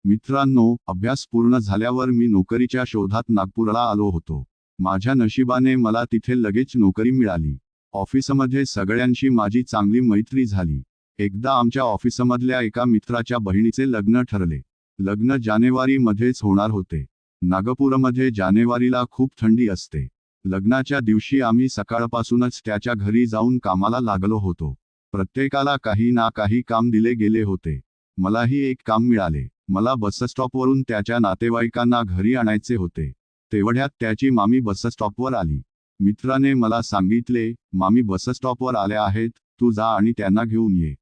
मित्रांनो, अभ्यास पूर्ण झाल्यावर मी नोकरीच्या शोधात नागपूरला आलो होतो. माझ्या नशिबाने मला तिथे लगेच नोकरी मिळाली. ऑफिसमध्ये सगळ्यांशी माझी चांगली मैत्री झाली. एकदा आमच्या ऑफिसमधल्या एका मित्राच्या बहिणीचे लग्न ठरले. लग्न जानेवारीमध्येच होणार होते. नागपूरमध्ये जानेवारीला खूप थंडी असते. लग्नाच्या दिवशी आम्ही सकाळपासूनच त्याच्या घरी जाऊन कामाला लागलो होतो. प्रत्येकाला काही ना काही काम दिले गेले होते. मलाही एक काम मिळाले. मला बसस्टॉपवरून त्याच्या नातेवाईकांना घरी आणायचे होते. तेवढ्यात त्याची मामी बसस्टॉपवर आली. मित्राने मला सांगितले, मामी बसस्टॉपवर आल्या आहेत, तू जा आणि त्यांना घेऊन ये.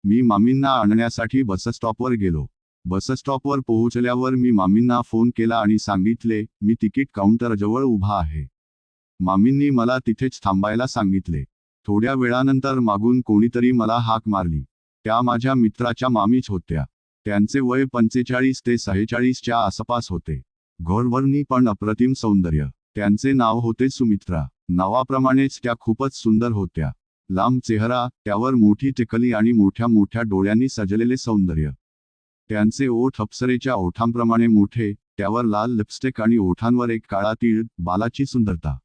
मी मामींना आणण्यासाठी बसस्टॉपवर गेलो. बसस्टॉपवर पोहोचल्यावर मी मामींना फोन केला आणि सांगितले, मी तिकीट काउंटरजवळ उभा आहे. मामींनी मला तिथेच थांबायला सांगितले. थोड्या वेळानंतर मागून कोणीतरी मला हाक मारली. त्या माझ्या मित्राच्या मामीच होत्या. त्यांचे वय 45 ते 46च्या आसपास होते. घोरवर्णी पण अप्रतिम सौंदर्य. त्यांचे नाव होते सुमित्रा. नावाप्रमाणेच त्या खूपच सुंदर होत्या. लांब चेहरा, त्यावर मोठी टिकली आणि मोठ्या मोठ्या डोळ्यांनी सजलेले सौंदर्य. त्यांचे ओठ अप्सरेच्या ओठांप्रमाणे मोठे, त्यावर लाल लिपस्टिक आणि ओठांवर एक काळा तीळ, बालाची सुंदरता.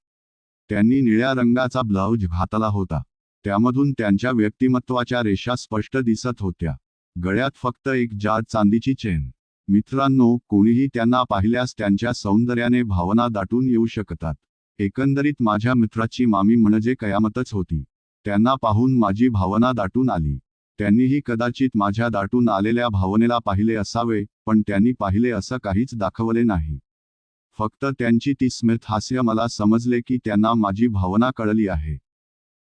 त्यांनी निळ्या रंगाचा ब्लाउज घातला होता. त्यामधून त्यांच्या व्यक्तिमत्वाच्या रेषा स्पष्ट दिसत होत्या. गळ्यात फक्त एक जाड चांदीची चेन. मित्रांनो, कोणीही त्यांना पाहिल्यास त्यांच्या सौंदर्याने भावना दाटून येऊ शकतात. एकंदरीत माझ्या मित्राची मामी म्हणजे कयामतच होती. त्यांना पाहून माझी भावना दाटून आली. त्यांनीही कदाचित माझ्या दाटून आलेल्या भावनेला पाहिले असावे, पण त्यांनी पाहिले असं काहीच दाखवले नाही. फक्त त्यांची ती स्मित हास्य मला समजले की त्यांना माझी भावना कळली आहे.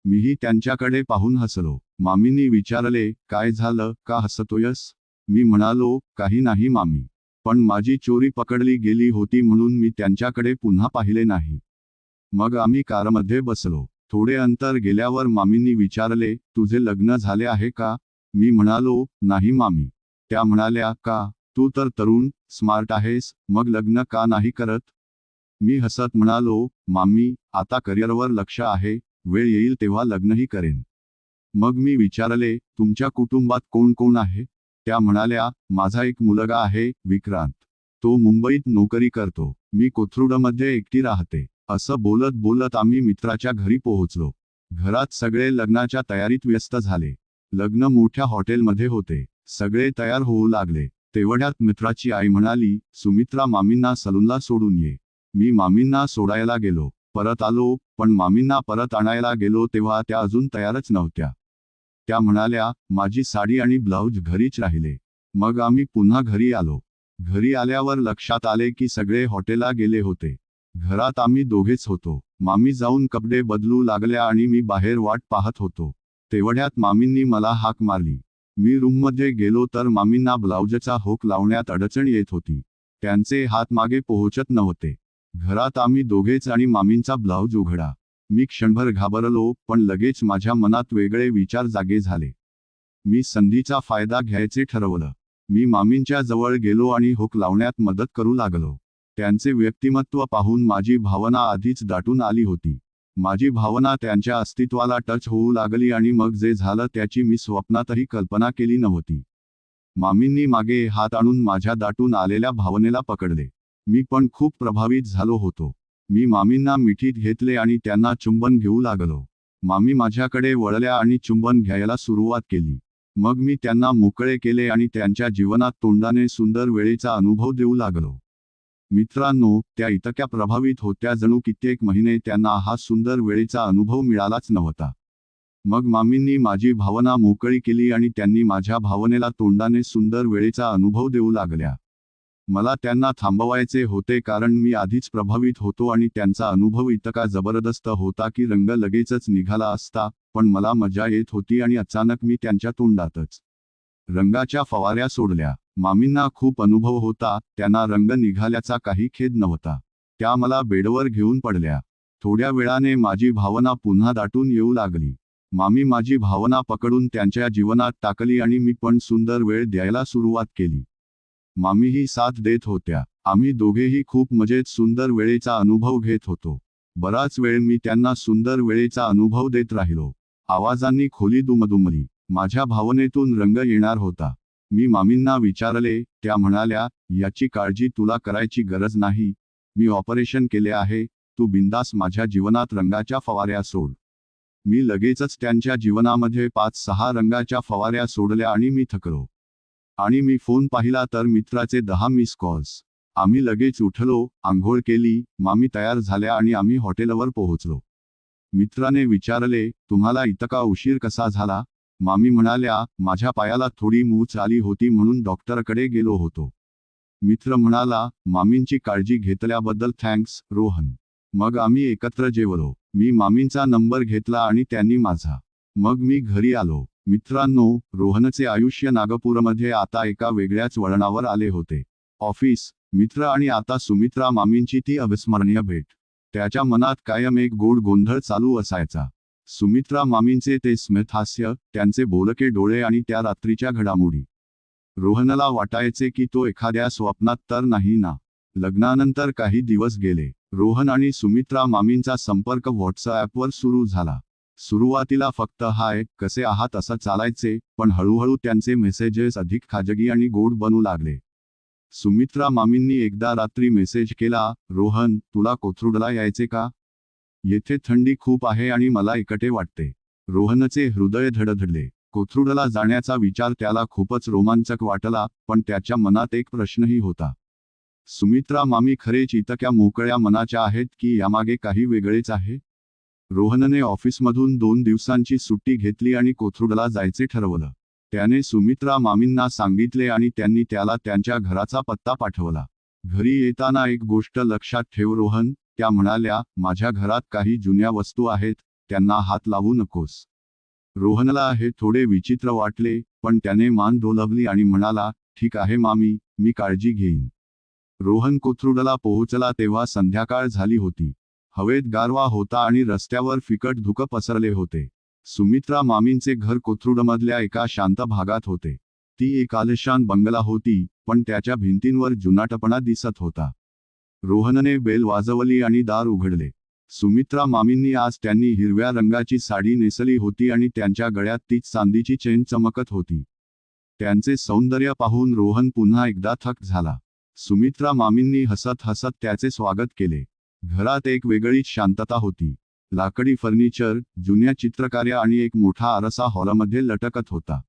मीही त्यांच्याकडे पाहून हसलो. मामींनी विचारले, काय झालं, का हसतोयस? मी म्हणालो, काही नाही मामी. पण माझी चोरी पकडली गेली होती म्हणून मी त्यांच्याकडे पुन्हा पाहिले नाही. मग आम्ही कारमध्ये बसलो. थोडे अंतर गेल्यावर मामींनी विचारले, तुझे लग्न झाले आहे का? मी म्हणालो, नाही मामी. त्या म्हणाल्या, का? तू तर तरुण, स्मार्ट आहेस, मग लग्न का नाही करत? मी हसत म्हणालो, मामी, आता करिअरवर लक्ष आहे, वेळ येईल तेव्हा लग्नही करेन. मग मी विचारले, तुमच्या कुटुंबात कोण कोण आहे? त्या म्हणाल्या, माझा एक मुलगा आहे, विक्रांत. तो मुंबईत नोकरी करतो. मी कोथरूडमध्ये एकटी राहते. असं बोलत बोलत आम्ही मित्राच्या घरी पोहोचलो. घरात सगळे लग्नाच्या तयारीत व्यस्त झाले. लग्न मोठ्या हॉटेलमध्ये होते. सगळे तयार होऊ लागले. तेवढ्यात मित्राची आई म्हणाली, सुमित्रा, मामींना सलूनला सोडून ये. मी मामींना सोडायला गेलो. परत आलो, पण मामींना परत आणायला गेलो तेव्हा त्या अजून तयारच नव्हत्या. त्या म्हणाल्या, माझी साडी आणि ब्लाउज घरीच राहिले. मग आम्ही पुन्हा घरी आलो. घरी आल्यावर लक्षात आले की सगळे हॉटेलला गेले होते. घरात आम्ही दोघेच होतो. मामी जाऊन कपडे बदलू लागल्या आणि मी बाहेर वाट पाहत होतो. तेवढ्यात मामींनी मला हाक मारली. मी रूममध्ये गेलो तर मामींना ब्लाउजचा हुक लावण्यात अडचण येत होती. त्यांचे हात मागे पोहोचत नव्हते. घरात आम्ही दोघेच आणि मामींचा ब्लाउज उघडा. मी क्षणभर घाबरलो, पण लगेच माझ्या मनात वेगळे विचार जागे झाले. मी संधीचा फायदा घ्यायचे ठरवलं. मी मामींच्या जवळ गेलो आणि हुक लावण्यात मदत करू लागलो. त्यांचे व्यक्तिमत्व पाहून माझी भावना आधीच दाटून आली होती. माझी भावना त्यांच्या अस्तित्वाला टच होऊ लागली आणि मग जे झालं त्याची मी स्वप्नातही कल्पना केली नव्हती. मामींनी मागे हात आणून माझ्या दाटून आलेल्या भावनेला पकडले. मी पण खूप प्रभावित झालो होतो. मी मामींना मिठीत घेतले आणि त्यांना चुंबन घेऊ लागलो. मामी माझ्याकडे वळल्या आणि चुंबन घ्यायला सुरुवात केली. मग मी त्यांना मोकळे केले आणि त्यांच्या जीवनात तोंडाने सुंदर वेळेचा अनुभव देऊ लागलो. मित्रांनो, त्या इतक्या प्रभावित होत्या जणू कित्येक महिने त्यांना हा सुंदर वेळेचा अनुभव मिळालाच नव्हता. मग मामींनी माझी भावना मोकळी केली आणि त्यांनी माझ्या भावनेला तोंडाने सुंदर वेळेचा अनुभव देऊ लागल्या. मला त्यांना थांबवायचे होते कारण मी आधीच प्रभावित होतो आणि त्यांचा अनुभव इतका जबरदस्त होता की रंग लगेचच निघाला असता, पण मला मजा येत होती आणि अचानक मी त्यांच्या तोंडातच रंगाच्या फवाऱ्या सोडल्या. मामींना खूप अनुभव होता, त्यांना रंग निघाल्याचा काही खेद नव्हता. त्या मला बेडवर घेऊन पडल्या. थोड्या वेळाने माझी भावना पुन्हा दाटून येऊ लागली. मामी माझी भावना पकडून त्यांच्या जीवनात टाकली आणि मी पण सुंदर वेळ द्यायला सुरुवात केली. मामीही साथ देत होत्या. आम्ही दोघेही खूप मजेत सुंदर वेळेचा अनुभव घेत होतो. बराच वेळ मी त्यांना सुंदर वेळेचा अनुभव देत राहिलो. आवाजांनी खोली दुमदुमली. माझ्या भावनेतून रंग येणार होता. मी मामींना विचारले, त्या म्हणाल्या, याची काळजी तुला करायची गरज नाही, मी ऑपरेशन केले आहे, तू बिंदास माझ्या जीवनात रंगाच्या फवाऱ्या सोड. मी लगेचच त्यांच्या जीवनामध्ये 5-6 रंगाच्या फवाऱ्या सोडल्या आणि मी थकलो. आणि मी फोन पाहिला तर मित्राचे 10 मिस कॉल्स. आम्ही लगेच उठलो, आंघोळ केली, मामी तयार झाल्या आणि आम्ही हॉटेलवर पोहोचलो. मित्राने विचारले, तुम्हाला इतका उशीर कसा झाला? मामी म्हणाल्या, माझ्या पायाला थोडी मूच आली होती म्हणून डॉक्टरकडे गेलो होतो. मित्र म्हणाला, मामींची काळजी घेतल्याबद्दल थँक्स, रोहन. मग आम्ही एकत्र जेवलो. मी मामींचा नंबर घेतला आणि त्यांनी माझा. मग मी घरी आलो. मित्रांनो, रोहनचे आयुष्य नागपूरमध्ये आता एका वेगळ्याच वळणावर आले होते. ऑफिस, मित्र आणि आता सुमित्रा मामींची ती अविस्मरणीय भेट. त्याच्या मनात कायम एक गोड गोंधळ चालू असायचा. सुमित्रा मामींचे ते स्मितहास्य, त्यांचे बोलके डोळे आणि त्या रात्रीच्या घडामोडी. रोहनला वाटायचे की तो एखाद्या स्वप्नात तर नाही ना. लग्नानंतर काही दिवस गेले. रोहन आणि सुमित्रा मामींचा संपर्क व्हॉट्सॲपवर सुरू झाला. सुरुवातीला फक्त हाय, कसे आहात असं चालायचे, पण हळूहळू त्यांचे मेसेजेस अधिक खाजगी आणि गोड बनू लागले. सुमित्रा मामींनी एकदा रात्री मेसेज केला, रोहन, तुला कोथरूडला यायचे का? येथे थंडी खूप आहे आणि मला एकटे वाटते. रोहनचे हृदय धडधडले. कोथरूडला जाण्याचा विचार त्याला खूपच रोमांचक वाटला, पण त्याच्या मनात एक प्रश्नही होता. सुमित्रा मामी खरेच इतक्या मोकळ्या मनाच्या आहेत की यामागे काही वेगळेच आहे? रोहनने ऑफिसमधून 2 दिवसांची सुट्टी घेतली आणि कोथरूडला जायचे ठरवलं. त्याने सुमित्रा मामींना सांगितले आणि त्यांनी त्याला त्यांच्या घराचा पत्ता पाठवला. घरी येताना एक गोष्ट लक्षात ठेव रोहन, त्या म्हणाल्या, माझ्या घरात काही जुन्या वस्तू आहेत, त्यांना हात लावू नकोस. रोहनला हे थोडे विचित्र वाटले, पण त्याने मान डोलावली आणि म्हणाला, ठीक आहे मामी, मी काळजी घेईन. रोहन कोथरूडला पोहोचला तेव्हा संध्याकाळ झाली होती. हवेत गारवा होता आणि रस्त्यावर फिकट धुकं पसरले होते. सुमित्रा मामींचे घर कोथरूडमधल्या एका शांत भागात होते. ती एक आलिशान बंगला होती, पण त्याच्या भिंतींवर जुनाटपणा दिसत होता. रोहनने बेल वाजवली आणि दार उघडले. सुमित्रा मामींनी आज त्यांनी हिरव्या रंगाची साडी नेसली होती आणि त्यांच्या गळ्यात तीच चांदीची चेन चमकत होती. त्यांचे सौंदर्य पाहून रोहन पुन्हा एकदा थक्क झाला. सुमित्रा मामींनी हसत हसत त्याचे स्वागत केले. घरात एक वेगळीच शांतता होती. लाकडी फर्निचर, जुन्या चित्रकार्या आणि एक मोठा आरसा हॉलमध्ये लटकत होता.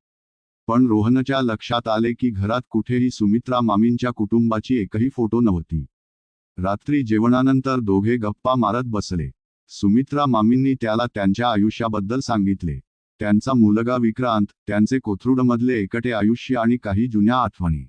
पण रोहनच्या लक्षात आले की घरात कुठेही सुमित्रा मामींच्या कुटुंबाची एकही फोटो नव्हती. रात्री जेवणानंतर दोघे गप्पा मारत बसले. सुमित्रा मामींनी त्याला त्यांच्या आयुष्याबद्दल सांगितले. त्यांचा मुलगा विक्रांत, त्यांचे कोथरूडमधले एकटे आयुष्य आणि काही जुन्या आठवणी.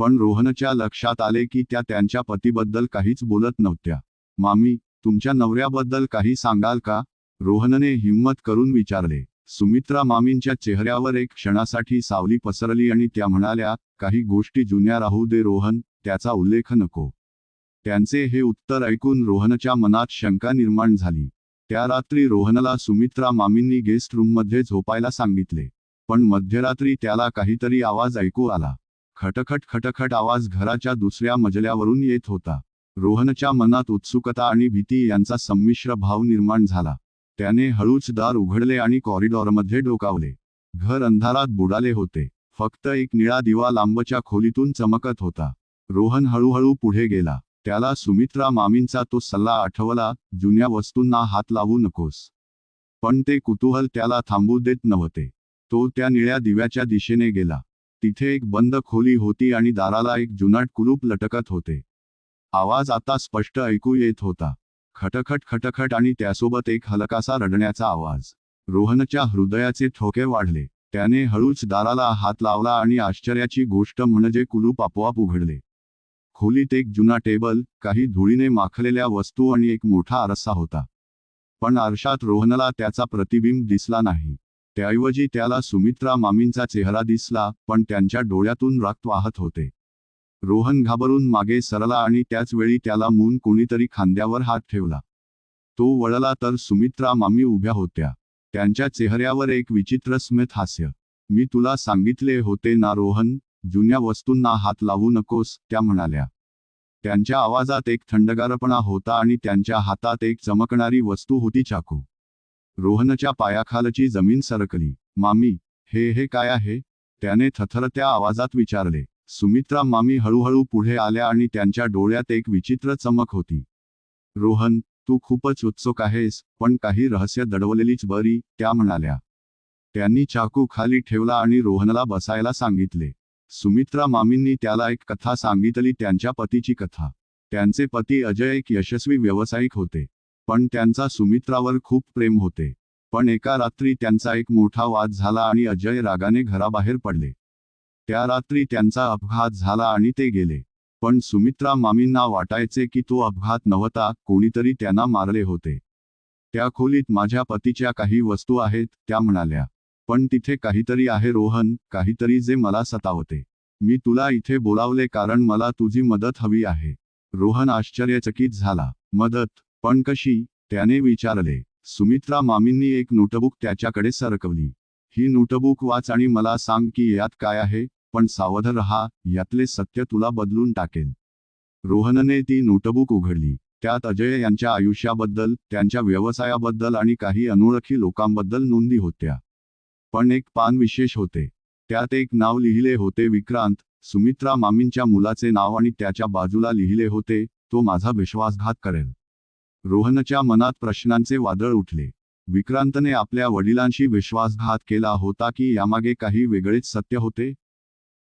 पण रोहनच्या लक्षात आले की त्या त्यांच्या पतीबद्दल काहीच बोलत नव्हत्या. मामी, तुमच्या नवऱ्याबद्दल काही सांगाल का? रोहनने हिम्मत करून विचारले. सुमित्रा मामींच्या चेहऱ्यावर एक क्षणासाठी सावली पसरली आणि त्या म्हणाल्या, काही गोष्टी जुन्या राहू दे रोहन, त्याचा उल्लेख नको. त्यांचे हे उत्तर ऐकून रोहनच्या मनात शंका निर्माण झाली. त्या रात्री रोहनला सुमित्रा मामींनी गेस्ट रूममध्ये झोपायला सांगितले. पण मध्यरात्री त्याला काहीतरी आवाज ऐकू आला. खटखट खटखट आवाज घराच्या दुसऱ्या मजल्यावरून येत होता. रोहनच्या मनात उत्सुकता आणि भीती यांचा संमिश्र भाव निर्माण झाला. त्याने हळूच दार उघडले आणि कॉरिडॉरमध्ये डोकावले. घर अंधारात बुडाले होते. फक्त एक निळा दिवा लांबच्या खोलीतून चमकत होता. रोहन हळूहळू पुढे गेला. त्याला सुमित्रा मामींचा तो सल्ला आठवला, जुन्या वस्तूंना हात लावू नकोस. पण ते कुतूहल त्याला थांबू देत नव्हते. तो त्या निळ्या दिव्याच्या दिशेने गेला. तिथे एक बंद खोली होती आणि दाराला एक जुनाट कुलूप लटकत होते. आवाज आता स्पष्ट ऐकू येत होता. खटखट खटखट आणि त्यासोबत एक हलकासा रडण्याचा आवाज. रोहनच्या हृदयाचे ठोके वाढले. त्याने हळूच दाराला हात लावला आणि आश्चर्याची गोष्ट म्हणजे कुलूप आपोआप उघडले. खोलीत एक जुना टेबल, काही धुळीने माखलेल्या वस्तू आणि एक मोठा आरसा होता. पण आरशात रोहनला त्याचा प्रतिबिंब दिसला नाही. त्याऐवजी त्याला सुमित्रा मामींचा चेहरा दिसला, पण त्यांच्या डोळ्यातून रक्त वाहत होते. रोहन घाबरून मागे सरला आणि त्याच वेळी त्याला मून कोणीतरी खांद्यावर हात ठेवला. तो वळला तर सुमित्रा मामी उभ्या होत्या. त्यांच्या चेहऱ्यावर एक विचित्र स्मित हास्य. मी तुला सांगितले होते ना रोहन, जुन्या वस्तूंना हात लावू नकोस, त्या म्हणाल्या. त्यांच्या आवाजात एक थंडगारपणा होता आणि त्यांच्या हातात एक चमकणारी वस्तू होती, चाकू. रोहनच्या पायाखालची जमीन सरकली. मामी, हे काय आहे? त्याने थरथरत्या आवाजात विचारले. सुमित्रा मामी हळूहळू पुढे आल्या आणि त्यांच्या डोळ्यात एक विचित्र चमक होती. रोहन, तू खूपच उत्सुक आहेस, पण काही रहस्य दडवलेलीच बरी, त्या म्हणाल्या. त्यांनी चाकू खाली ठेवला आणि रोहनला बसायला सांगितले. सुमित्रा मामींनी त्याला एक कथा सांगितली, त्यांच्या पतीची कथा. त्यांचे पती अजय एक यशस्वी व्यावसायिक होते. पण त्यांचा सुमित्रावर खूप प्रेम होते. पण एका रात्री त्यांचा एक मोठा वाद झाला आणि अजय रागाने घराबाहेर पडले. त्या रात्री त्यांचा अपघात झाला आणि ते गेले. पण सुमित्रा मामींना वाटायचे की तो अपघात नव्हता, कोणीतरी त्यांना मारले होते. त्या खोलीत माझ्या पतीच्या काही वस्तू आहेत, त्या म्हणाल्या. पण तिथे काहीतरी आहे रोहन, काहीतरी जे मला सतावते. मी तुला इथे बोलावले कारण मला तुझी मदत हवी आहे. रोहन आश्चर्यचकित झाला. मदत? पण कशी? त्याने विचारले. सुमित्रा मामींनी एक नोटबुक त्याच्याकडे सरकवली. ही नोटबुक वाच आणि मला सांग की यात काय आहे, पण सावध रहा, यातले सत्य तुला बदलून टाकेल. रोहनने ती नोटबुक उघडली. त्यात अजय यांच्या आयुष्याबद्दल, त्यांच्या व्यवसायाबद्दल आणि काही अनोळखी लोकांबद्दल नोंदी होत्या. पण एक पान विशेष होते. त्यात एक नाव लिहिले होते, विक्रांत, सुमित्रा मामींच्या मुलाचे नाव, आणि त्याच्या बाजूला लिहिले होते, तो माझा विश्वासघात करेल. रोहनच्या मनात प्रश्नांचे वादळ उठले. विक्रांतने आपल्या वडिलांशी विश्वासघात केला होता की यामागे काही वेगळेच सत्य होते?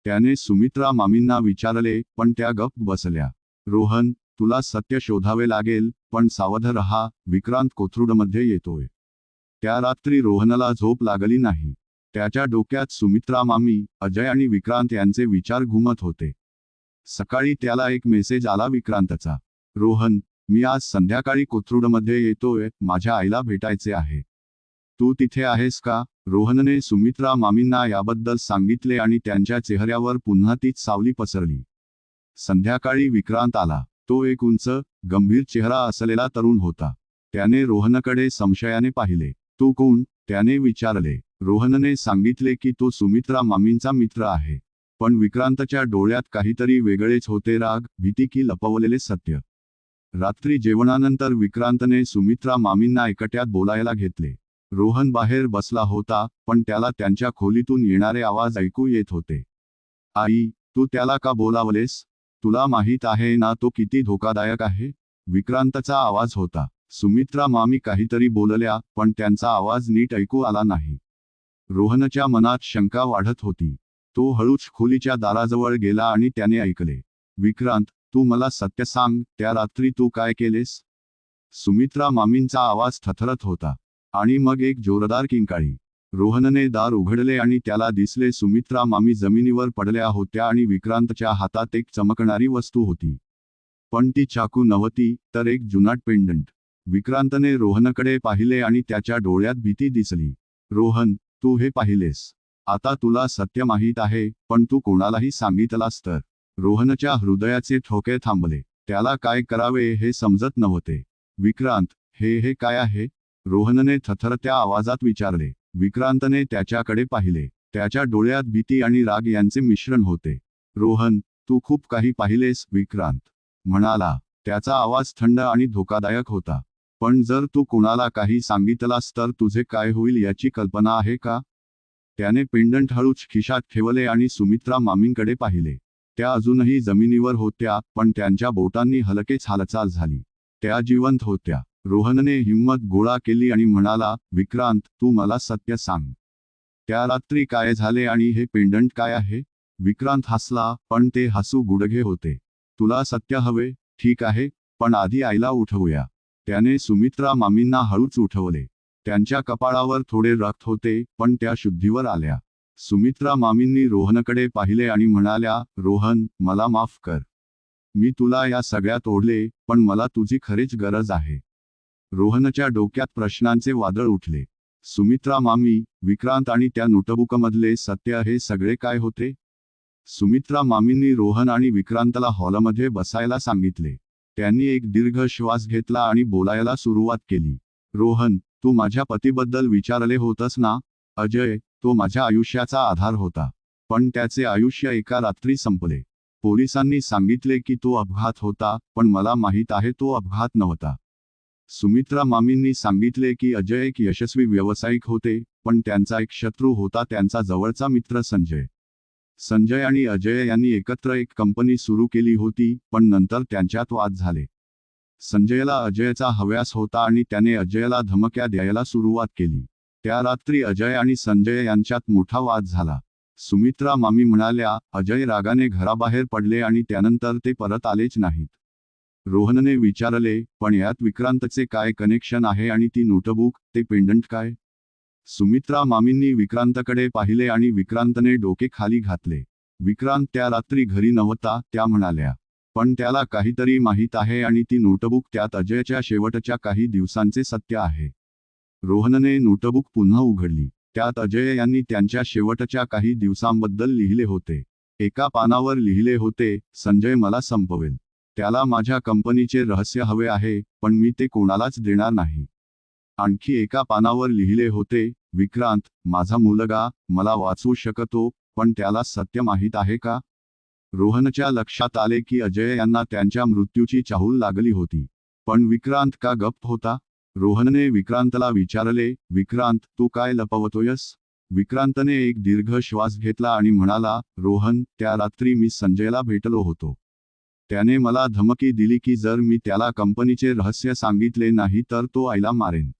त्याने सुमित्रा मामींना विचारले, पण त्या गप्प बसल्या. रोहन, तुला सत्य शोधावे लागेल, पण सावध रहा, विक्रांत कोथरूडमध्ये येतोय. त्या रात्री रोहनला झोप लागली नाही. त्याच्या डोक्यात सुमित्रा मामी, अजय आणि विक्रांत यांचे विचार घुमत होते. सकाळी त्याला एक मेसेज आला विक्रांतचा. रोहन, मी आज संध्याकाळी कोथरूडमध्ये येतोय, माझ्या आईला भेटायचे आहे. तू तिथे आहेस का? रोहनने सुमित्रा मामींना याबद्दल सांगितले आणि त्यांच्या चेहऱ्यावर पुन्हा तीच सावली पसरली. संध्याकाळी विक्रांत आला. तो एक उंच, गंभीर चेहरा असलेला तरुण होता. त्याने रोहनकडे संशयाने पाहिले. तू कोण? त्याने विचारले. रोहनने सांगितले की तो सुमित्रा मामींचा मित्र आहे. पण विक्रांतच्या डोळ्यात काहीतरी वेगळेच होते, राग, भीती की लपवलेले सत्य. रात्री जेवणानंतर विक्रांतने सुमित्रा मामींना एकट्यात बोलायला घेतले. रोहन बाहेर बसला होता, पण त्याला त्यांच्या खोलीतून येणारे आवाज ऐकू येत होते. आई, तू त्याला का बोलावलेस? तुला माहीत आहे ना तो किती धोकादायक आहे? विक्रांतचा आवाज होता. सुमित्रा मामी काहीतरी बोलल्या, पण त्यांचा आवाज नीट ऐकू आला नाही. रोहनच्या मनात शंका वाढत होती. तो हळूच खोलीच्या दाराजवळ गेला आणि त्याने ऐकले. विक्रांत, तू मला सत्य सांग, त्या रात्री तू काय केलेस? सुमित्रा मामींचा आवाज थरथरत होता. आणि मग एक जोरदार किंकाळी. रोहनने दार उघडले आणि त्याला दिसले सुमित्रा मामी जमिनीवर पडल्या होत्या आणि विक्रांतच्या हातात एक चमकणारी वस्तू होती. पण ती चाकू नव्हती, तर एक जुनाट पेंडंट. विक्रांतने रोहनकडे पाहिले आणि त्याच्या डोळ्यात भीती दिसली. रोहन, तू हे पाहिलेस. आता तुला सत्य माहीत आहे, पण तू कोणालाही सांगितलास तर? रोहनच्या हृदयाचे ठोके थांबले. त्याला काय करावे हे समजत नव्हते. विक्रांत, हे काय आहे? रोहनने थरथरत्या आवाजात विचारले. विक्रांतने त्याच्याकडे पाहिले. त्याच्या डोळ्यात भीती आणि राग यांचे मिश्रण होते. रोहन, तू खूप काही पाहिलेस, विक्रांत म्हणाला. त्याचा आवाज थंड आणि धोकादायक होता. पण जर तू कोणाला काही सांगितलास तर तुझे काय होईल याची कल्पना आहे का? त्याने पेंडंट हळूच खिशात ठेवले आणि सुमित्रा मामींकडे पाहिले. त्या अजूनही जमिनीवर होत्या, पण त्यांच्या बोटांनी हलकेच हालचाल झाली. त्या जिवंत होत्या. रोहनने हिंमत गोळा केली आणि म्हणाला, विक्रांत, तू मला सत्य सांग. त्या रात्री काय झाले आणि हे पेंडंट काय आहे? विक्रांत हसला, पण ते हसू गुडघे होते. तुला सत्य हवे? ठीक आहे, पण आधी आईला उठवूया. त्याने सुमित्रा मामींना हळूच उठवले. त्यांच्या कपाळावर थोडे रक्त होते, पण त्या शुद्धीवर आल्या. सुमित्रा मामींनी रोहनकडे पाहिले आणि म्हणाल्या, रोहन, मला माफ कर. मी तुला या सगळ्यात ओढले, पण मला तुझी खरीच गरज आहे. रोहनच्या डोक्यात प्रश्नांचे वादळ उठले. सुमित्रा मामी, विक्रांत आणि त्या नोटबुकमधले सत्य, हे सगळे काय होते? सुमित्रा मामींनी रोहन आणि विक्रांतला हॉलमध्ये बसायला सांगितले. त्यांनी एक दीर्घ श्वास घेतला आणि बोलायला सुरुवात केली. रोहन, तू माझ्या पतीबद्दल विचारले होतस ना? अजय, तो माझ्या आयुष्याचा आधार होता. पण त्याचे आयुष्य एका रात्री संपले. पोलिसांनी सांगितले की तो अपघात होता, पण मला माहीत आहे तो अपघात नव्हता. सुमित्रा मामींनी सांगितले की अजय एक यशस्वी व्यावसायिक होते, पण त्यांचा एक शत्रू होता, त्यांचा जवळचा मित्र संजय. संजय आणि अजय यांनी एकत्र एक कंपनी सुरू केली होती, पण नंतर त्यांच्यात वाद झाले. संजयला अजयचा हव्यास होता आणि त्याने अजयला धमक्या द्यायला सुरुवात केली. त्या रात्री अजय आणि संजय यांच्यात मोठा वाद झाला. सुमित्रा मामी म्हणाल्या, अजय रागाने घराबाहेर पडले आणि त्यानंतर ते परत आलेच नाहीत. रोहनने विचारले, पण यात विक्रांतचे काय कनेक्शन आहे आणि ती नोटबुक, ते पेंडंट काय? सुमित्रा मामींनी विक्रांतकडे पाहिले आणि विक्रांतने डोके खाली घातले. विक्रांत त्या रात्री घरी नव्हता, त्या म्हणाल्या. पण त्याला काहीतरी माहीत आहे आणि ती नोटबुक त्यात अजयच्या शेवटच्या काही दिवसांचे सत्य आहे. रोहनने नोटबुक पुन्हा उघडली. त्यात अजय यांनी त्यांच्या शेवटच्या काही दिवसांबद्दल लिहिले होते. एका पानावर लिहिले होते, संजय मला संपवेल. त्याला माझ्या कंपनीचे रहस्य हवे आहे, पण मी ते कोणालाच देणार नाही. आणखी एका पानावर लिहिले होते, विक्रांत, माझा मुलगा, मला वाचवू शकतो, पण त्याला सत्य माहीत आहे का? रोहनच्या लक्षात आले की अजय यांना त्यांच्या मृत्यूची चाहूल लागली होती. पण विक्रांत का गप्प होता? रोहनने विक्रांतला विचारले, विक्रांत, तू काय लपवतोयस? विक्रांतने एक दीर्घ श्वास घेतला आणि म्हणाला, रोहन, त्या रात्री मी संजयला भेटलो होतो. त्याने मला धमकी दिली की जर मी त्याला कंपनीचे रहस्य सांगितले नाही तर तो आईला मारेन.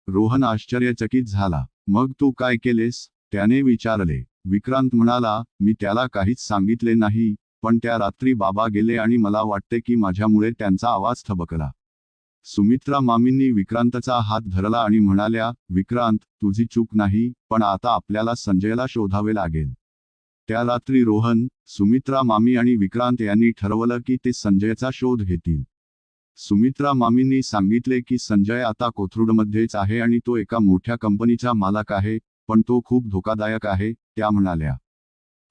रोहन आश्चर्यचकित झाला. मग तू काय केलेस? त्याने विचारले. विक्रांत म्हणाला, मी त्याला काहीच सांगितले नाही, पण त्या रात्री बाबा गेले आणि मला वाटते की माझ्यामुळे त्यांचा आवाज थबकला. सुमित्रा मामींनी विक्रांतचा हात धरला आणि म्हणाल्या, विक्रांत, तुझी चूक नाही, पण आता आपल्याला संजयला शोधावे लागेल. त्या रात्री रोहन, सुमित्रा मामी आणि विक्रांत यांनी ठरवलं की ते संजयचा शोध घेतील. सुमित्रा मामींनी सांगितले की संजय आता कोथरूडमध्येच आहे आणि तो एका मोठ्या कंपनीचा मालक आहे, पण तो खूप धोकादायक आहे, त्या म्हणाल्या.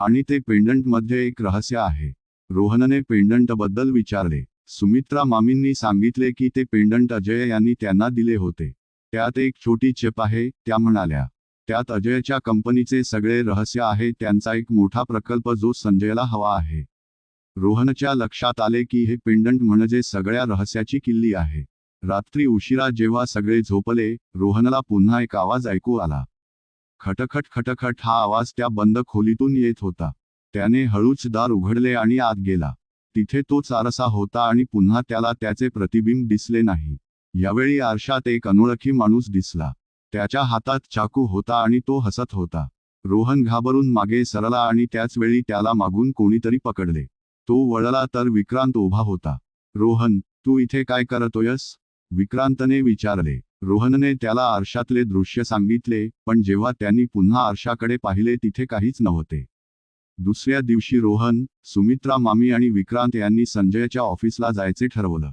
आणि ते पेंडंटमध्ये एक रहस्य आहे. रोहनने पेंडंटबद्दल विचारले. सुमित्रा मामींनी सांगितले की ते पेंडंट अजय यांनी त्यांना दिले होते. त्यात एक छोटी चिप आहे, त्या म्हणाल्या. त्यात अजयच्या कंपनीचे सगळे रहस्य आहे, त्यांचा एक मोठा प्रकल्प जो संजयला हवा आहे. रोहनच्या लक्षात आले की हे पेंडंट म्हणजे सगळ्या रहस्याची किल्ली आहे. रात्री उशिरा जेव्हा सगळे झोपले, रोहनला पुन्हा एक आवाज ऐकू आला. खटखट खटखट हा आवाज त्या बंद खोलीतून येत होता. त्याने हळूच दार उघडले आणि आत गेला. तिथे तोच आरसा होता आणि पुन्हा त्याला त्याचे प्रतिबिंब दिसले नाही. यावेळी आरशात एक अनोळखी माणूस दिसला. त्याच्या हातात चाकू होता आणि तो हसत होता. रोहन घाबरून मागे सरला आणि त्याच वेळी त्याला मागून कोणीतरी पकडले. तो वळला तर विक्रांत उभा होता. रोहन, तू इथे काय करतोयस? विक्रांतने विचारले. रोहनने त्याला आरशातले दृश्य सांगितले, पण जेव्हा त्यांनी पुन्हा आरशाकडे पाहिले तिथे काहीच नव्हते. दुसऱ्या दिवशी रोहन, सुमित्रा मामी आणि विक्रांत यांनी संजयच्या ऑफिसला जायचे ठरवलं.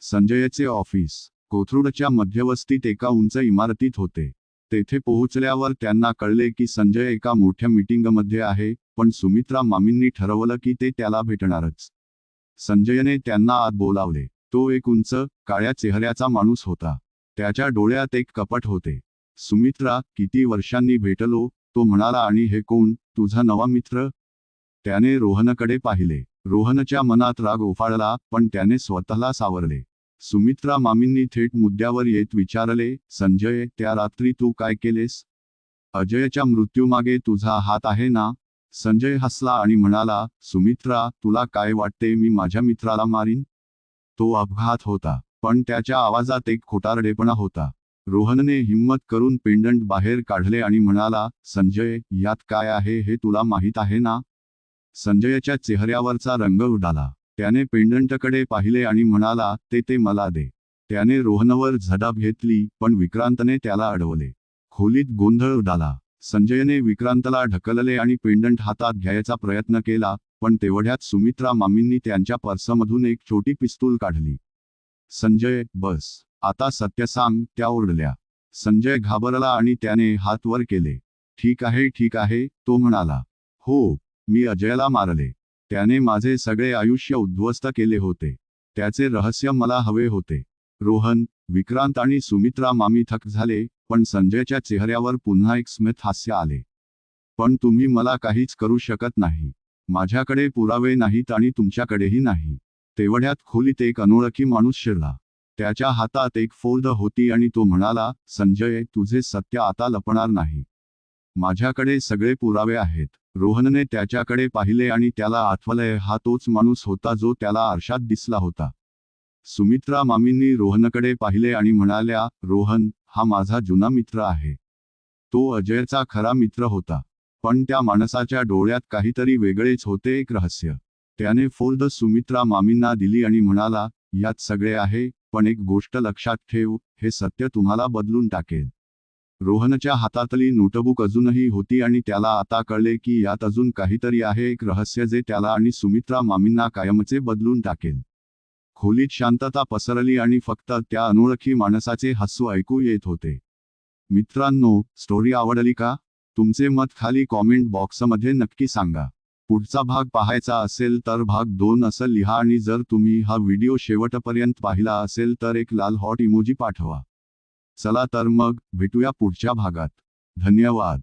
संजयचे ऑफिस कोथरूडच्या मध्यवस्तीत एका उंच इमारतीत होते. तेथे पोहोचल्यावर त्यांना कळले की संजय एका मोठ्या मीटिंगमध्ये आहे, पण सुमित्रा मामींनी ठरवलं की ते त्याला भेटणारच. संजयने त्यांना आत बोलावले. तो एक उंच, काळ्या चेहऱ्याचा माणूस होता. त्याच्या डोळ्यात एक कपट होते. सुमित्रा, किती वर्षांनी भेटलो, तो म्हणाला. आणि हे कोण, तुझा नवा मित्र? त्याने रोहनकडे पाहिले. रोहनच्या मनात राग उफाळला, पण त्याने स्वतःला सावरले. सुमित्रा मामींनी थेट मुद्द्यावर येत विचारले, संजय, त्या रात्री तू काय केलेस? अजयच्या मृत्यूमागे तुझा हात आहे ना? संजय हसला आणि म्हणाला, सुमित्रा, तुला काय वाटते मी माझ्या मित्राला मारीन? तो अपघात होता, पण त्याच्या आवाजात एक खोटारडेपणा होता. रोहनने हिम्मत करून पेंडंट बाहेर काढले आणि म्हणाला, संजय, यात काय आहे हे तुला माहीत आहे ना? संजयच्या चेहऱ्यावरचा रंग उडाला. त्याने पेंडंटकडे पाहिले आणि म्हणाला, ते मला दे. त्याने रोहनवर झडप घेतली, पण विक्रांतने त्याला अडवले. खोलीत गोंधळ उडाला. संजयने विक्रांतला ढकलले आणि पेंडंट हातात घ्यायचा प्रयत्न केला, पण तेवढ्यात सुमित्रा मामींनी त्यांच्या पर्समधून एक छोटी पिस्तूल काढली. संजय, बस. आता सत्य सांग, त्या ओरडल्या. संजय घाबरला आणि त्याने हात वर केले. ठीक आहे, तो म्हणाला. हो, मी अजयला मारले. त्याने माझे सगळे आयुष्य उद्ध्वस्त केले होते. त्याचे रहस्य मला हवे होते. रोहन, विक्रांत आणि सुमित्रा मामी थक्क झाले, पण संजयच्या चेहऱ्यावर पुन्हा एक स्मित हास्य आले. पण तुम्ही मला काहीच करू शकत नाही. माझ्याकडे पुरावे नाहीत आणि तुमच्याकडेही नाही. तेवढ्यात खोलीत एक अनोळखी माणूस शिरला. त्याच्या हातात एक फोल्ड होती आणि तो म्हणाला, संजय, तुझे सत्य आता लपणार नाही. माझ्याकडे सगळे पुरावे आहेत. रोहनने त्याच्याकडे पाहिले आणि त्याला आठवलंय हा तोच माणूस होता जो त्याला आरशात दिसला होता. सुमित्रा मामींनी रोहनकडे पाहिले आणि म्हणाल्या, रोहन, हा माझा जुना मित्र आहे. तो अजयचा खरा मित्र होता. पण त्या माणसाच्या डोळ्यात काहीतरी वेगळेच होते, एक रहस्य. त्याने फोल्ड सुमित्रा मामींना दिली आणि म्हणाला, यात सगळे आहे, पण एक गोष्ट लक्षात ठेव, हे सत्य तुम्हाला बदलून टाकेल. रोहनच्या हातातली नोटबुक अजूनही होती आणि त्याला आता कळले की यात अजून काहीतरी आहे, एक रहस्य जे त्याला आणि सुमित्रा मामींना कायमचे बदलून टाकेल. खोलीत शांतता पसरली आणि फक्त त्या अनोळखी माणसाचे हसू ऐकू येत होते. मित्रांनो, स्टोरी आवडली का? तुमचे मत खाली कॉमेंट बॉक्समध्ये नक्की सांगा. पुढचा भाग पाहायचा असेल तर भाग 2 असं लिहा आणि जर तुम्ही हा व्हिडिओ शेवटपर्यंत पाहिला असेल तर एक लाल हॉट इमोजी पाठवा. चला तर मग, भेटूया पुढच्या भागात. धन्यवाद.